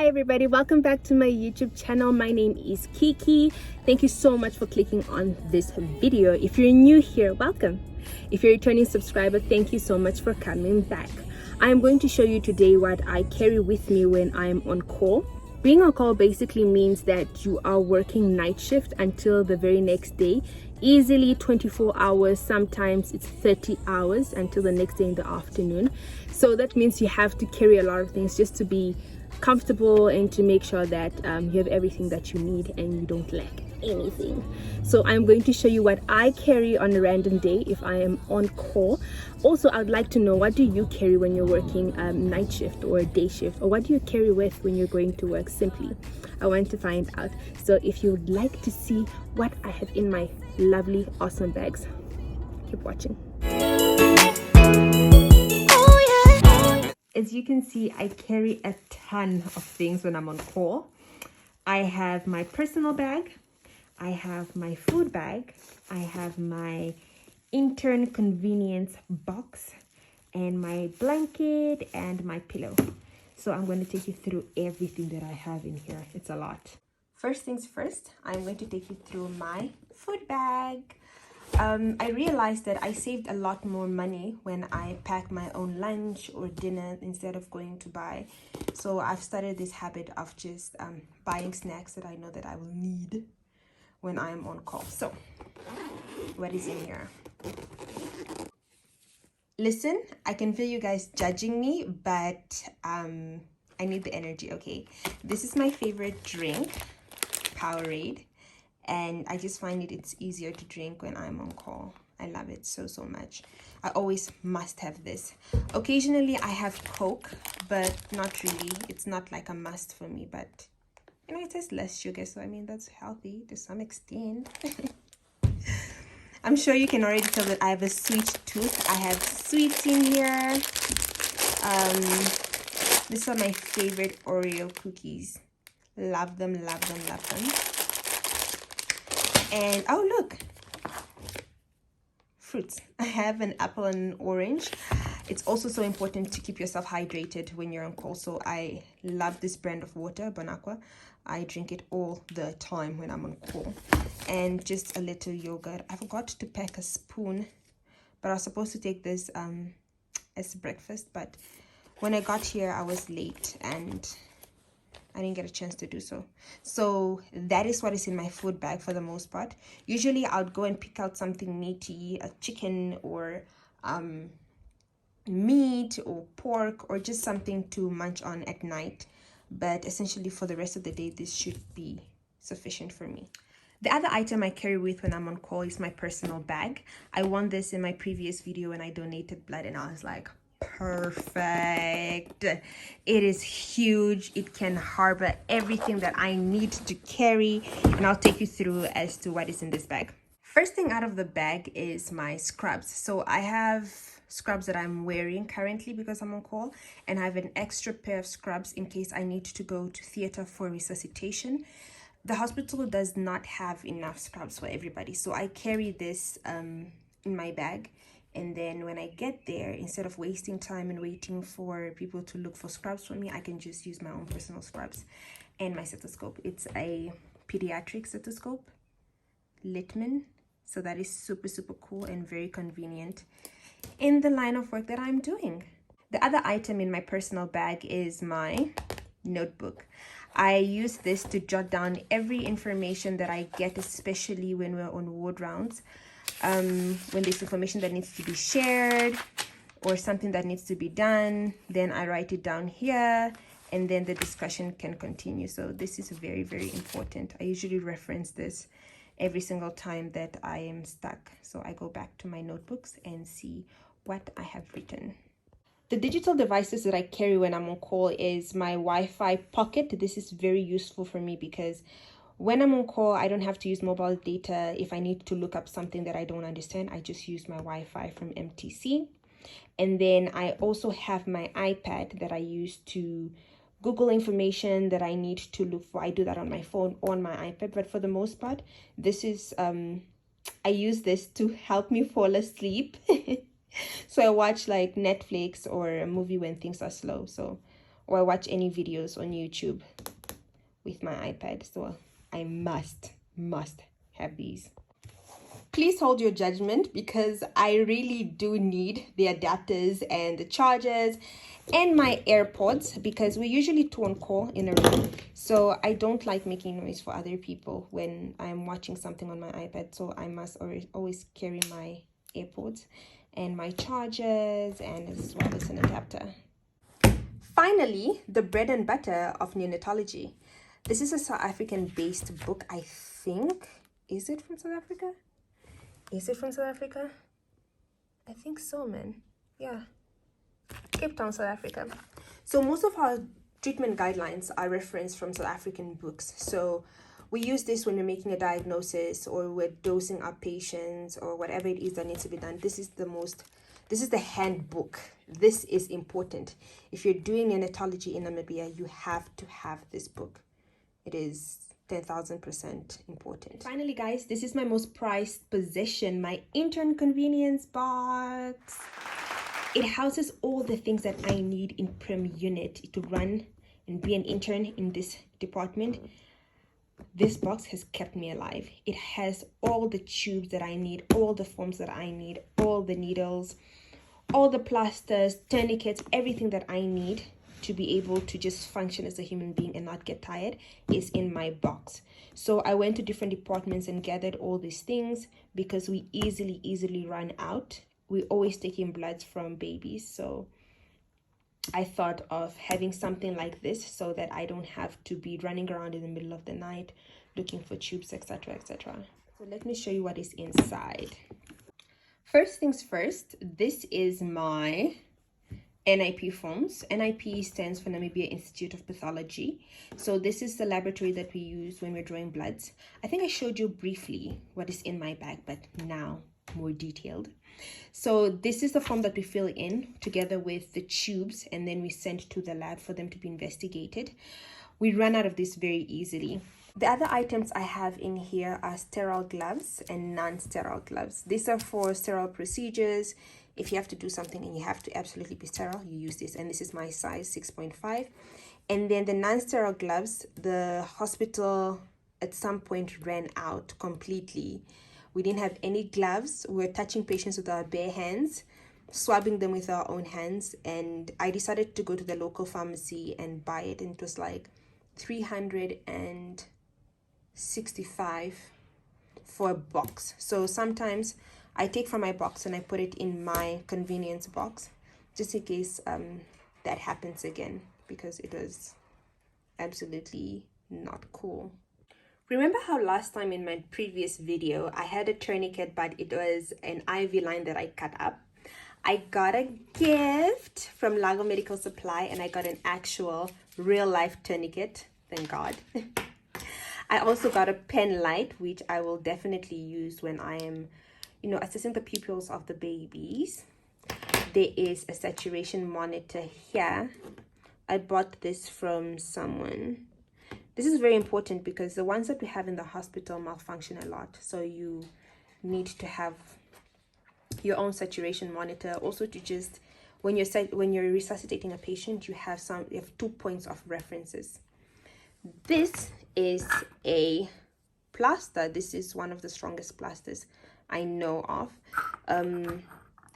Hi everybody, welcome back to my YouTube channel. My name is Kiki. Thank you so much for clicking on this video. If you're new here, welcome. If you're a returning subscriber, thank you so much for coming back. I'm going to show you today what I carry with me when I'm on call. Being on call basically means that you are working night shift until the very next day, easily 24 hours, sometimes it's 30 hours until the next day in the afternoon. So that means you have to carry a lot of things just to be comfortable and to make sure that you have everything that you need and you don't lack anything. So I'm going to show you what I carry on a random day if I am on call. Also, I'd like to know, what do you carry when you're working night shift or day shift, or what do you carry with when you're going to work? Simply, I want to find out. So if you would like to see what I have in my lovely awesome bags, keep watching. As you can see, I carry a ton of things when I'm on call. I have my personal bag, I have my food bag, I have my Intern Convenience Box, and my blanket and my pillow. So I'm going to take you through everything that I have in here. It's a lot. First things first, I'm going to take you through my food bag. I realized that I saved a lot more money when I pack my own lunch or dinner instead of going to buy. So I've started this habit of just buying snacks that I know that I will need when I'm on call. So what is in here? Listen, I can feel you guys judging me, but I need the energy, okay? This is my favorite drink, Powerade. And I just find it's easier to drink when I'm on call. I love it so much. I always must have this. Occasionally I have Coke, but not really. It's not like a must for me, but you know, it has less sugar, so I mean that's healthy to some extent. I'm sure you can already tell that I have a sweet tooth. I have sweets in here. These are my favorite Oreo cookies. Love them, love them, love them. And oh look, fruits. I have an apple and an orange. It's also so important to keep yourself hydrated when you're on call. So I love this brand of water, Bonaqua. I drink it all the time when I'm on call. And just a little yogurt. I forgot to pack a spoon, but I was supposed to take this as breakfast, but when I got here I was late and I didn't get a chance to do so. So that is what is in my food bag for the most part. Usually I'll go and pick out something meaty, a chicken or meat or pork or just something to munch on at night. But essentially for the rest of the day, this should be sufficient for me. The other item I carry with when I'm on call is my personal bag. I won this in my previous video when I donated blood and I was like, perfect. It is huge. It can harbor everything that I need to carry, and I'll take you through as to what is in this bag. First thing out of the bag is my scrubs. So I have scrubs that I'm wearing currently because I'm on call, and I have an extra pair of scrubs in case I need to go to theater for resuscitation. The hospital does not have enough scrubs for everybody, so I carry this in my bag. And then when I get there, instead of wasting time and waiting for people to look for scrubs for me, I can just use my own personal scrubs. And my stethoscope. It's a pediatric stethoscope, Littman. So that is super cool and very convenient in the line of work that I'm doing. The other item in my personal bag is my notebook. I use this to jot down every information that I get, especially when we're on ward rounds. When there's information that needs to be shared or something that needs to be done, then I write it down here and then the discussion can continue. So this is very important. I usually reference this every single time that I am stuck. So I go back to my notebooks and see what I have written. The digital devices that I carry when I'm on call is my Wi-Fi pocket. This is very useful for me because when I'm on call, I don't have to use mobile data. If I need to look up something that I don't understand, I just use my Wi-Fi from MTC. And then I also have my iPad that I use to Google information that I need to look for. I do that on my phone or on my iPad, but for the most part, this is, I use this to help me fall asleep. So I watch like Netflix or a movie when things are slow. So or watch any videos on YouTube with my iPad. So I must have these. Please hold your judgment because I really do need the adapters and the chargers and my AirPods, because we're usually 2 on call in a room. So I don't like making noise for other people when I'm watching something on my iPad. So I must always carry my AirPods and my chargers, and as well as an adapter. Finally, the bread and butter of neonatology. This is a South African based book, I think. Is it from South Africa? Is it from South Africa? I think so, man. Yeah. Cape Town, South Africa. So most of our treatment guidelines are referenced from South African books. So we use this when we're making a diagnosis or we're dosing our patients or whatever it is that needs to be done. This is the handbook. This is important. If you're doing neonatology in Namibia, you have to have this book. It is 10,000% important. Finally, guys, this is my most prized possession, my Intern Convenience Box. It houses all the things that I need in Prem Unit to run and be an intern in this department. This box has kept me alive. It has all the tubes that I need, all the forms that I need, all the needles, all the plasters, tourniquets, everything that I need to be able to just function as a human being and not get tired is in my box. So I went to different departments and gathered all these things because we easily run out. We always taking bloods from babies, so I thought of having something like this so that I don't have to be running around in the middle of the night looking for tubes, etc, etc. So let me show you what is inside. First things first, this is my NIP forms. NIP stands for Namibia Institute of Pathology. So this is the laboratory that we use when we're drawing bloods. I think I showed you briefly what is in my bag, but now more detailed. So this is the form that we fill in together with the tubes, and then we send to the lab for them to be investigated. We run out of this very easily. The other items I have in here are sterile gloves and non-sterile gloves. These are for sterile procedures. If you have to do something and you have to absolutely be sterile, you use this. And this is my size 6.5. And then the non-sterile gloves, the hospital at some point ran out completely. We didn't have any gloves. We were touching patients with our bare hands, swabbing them with our own hands. And I decided to go to the local pharmacy and buy it. And it was like 365 for a box. So sometimes I take from my box and I put it in my convenience box just in case that happens again, because it was absolutely not cool. Remember how last time in my previous video I had a tourniquet, but it was an IV line that I cut up? I got a gift from Lago Medical Supply and I got an actual real life tourniquet, thank God. I also got a pen light, which I will definitely use when I am, assessing the pupils of the babies. There is a saturation monitor here. I bought this from someone. This is very important because the ones that we have in the hospital malfunction a lot. So you need to have your own saturation monitor. Also to just, when you're resuscitating a patient, you have 2 points of references. This is a plaster. This is one of the strongest plasters I know of.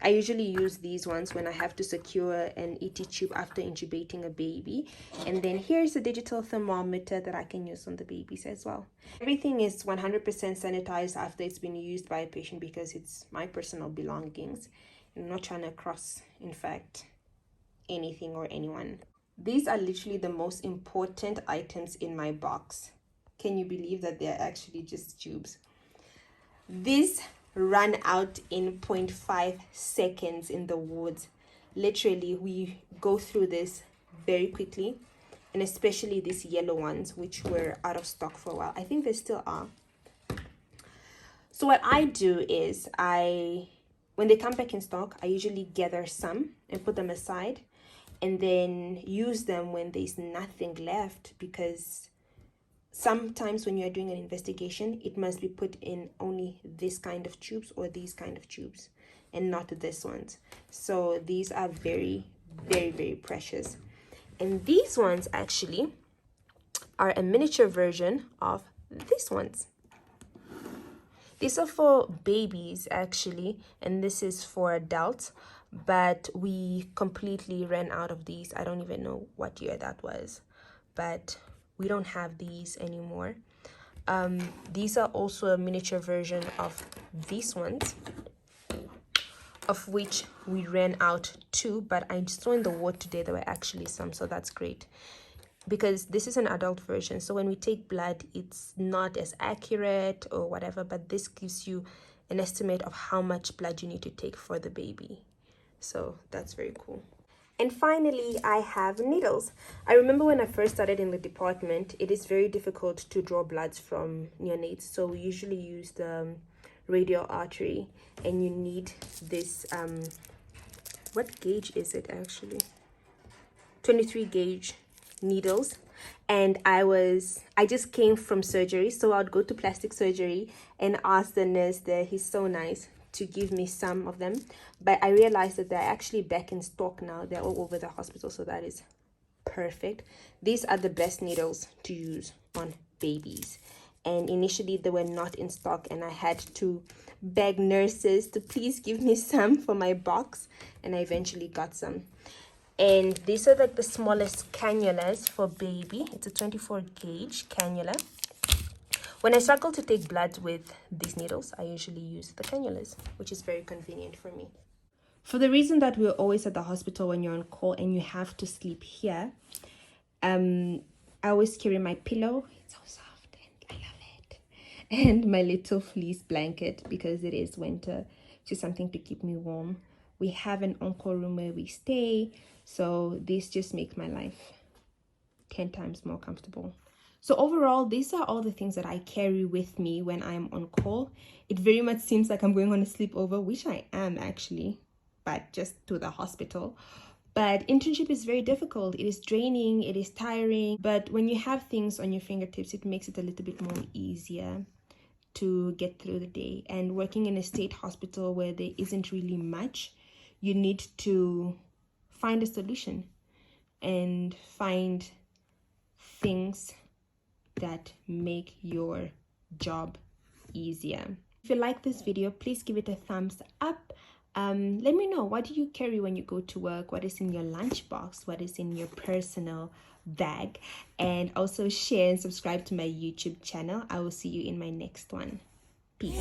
I usually use these ones when I have to secure an ET tube after intubating a baby. And then here's a digital thermometer that I can use on the babies as well. Everything is 100% sanitized after it's been used by a patient because it's my personal belongings. I'm not trying to cross-infect anything or anyone. These are literally the most important items in my box. Can you believe that they're actually just tubes? These run out in 0.5 seconds in the wards. Literally, we go through this very quickly, and especially these yellow ones, which were out of stock for a while. I think they still are. So what I do is when they come back in stock, I usually gather some and put them aside and then use them when there's nothing left, because sometimes when you're doing an investigation, it must be put in only this kind of tubes or these kind of tubes and not this ones. So these are very, very, very precious. And these ones actually are a miniature version of these ones. These are for babies actually, and this is for adults, but we completely ran out of these. I don't even know what year that was, but we don't have these anymore. These are also a miniature version of these ones, of which we ran out too, but I saw in the ward today there were actually some, so that's great. Because this is an adult version, so when we take blood, it's not as accurate or whatever, but this gives you an estimate of how much blood you need to take for the baby. So that's very cool. And finally, I have needles. I remember when I first started in the department, it is very difficult to draw bloods from neonates, so we usually use the radial artery, and you need this what gauge is it actually? 23 gauge needles. And I just came from surgery, so I'd go to plastic surgery and ask the nurse there, he's so nice, to give me some of them. But I realized that they're actually back in stock now. They're all over the hospital, so that is perfect. These are the best needles to use on babies, and initially they were not in stock, and I had to beg nurses to please give me some for my box, and I eventually got some. And these are like the smallest cannulas for baby. It's a 24 gauge cannula. When I struggle to take blood with these needles, I usually use the cannulas, which is very convenient for me. For the reason that we're always at the hospital when you're on call and you have to sleep here, I always carry my pillow. It's so soft and I love it. And my little fleece blanket because it is winter, just something to keep me warm. We have an on-call room where we stay, so this just makes my life 10 times more comfortable. So overall, these are all the things that I carry with me when I'm on call. It very much seems like I'm going on a sleepover, which I am actually, but just to the hospital. But internship is very difficult. It is draining, it is tiring, but when you have things on your fingertips, it makes it a little bit more easier to get through the day. And working in a state hospital where there isn't really much, you need to find a solution and find things that make your job easier. If you like this video, please give it a thumbs up. Let me know, what do you carry when you go to work? What is in your lunchbox? What is in your personal bag? And also share and subscribe to my YouTube channel. I will see you in my next one. Peace.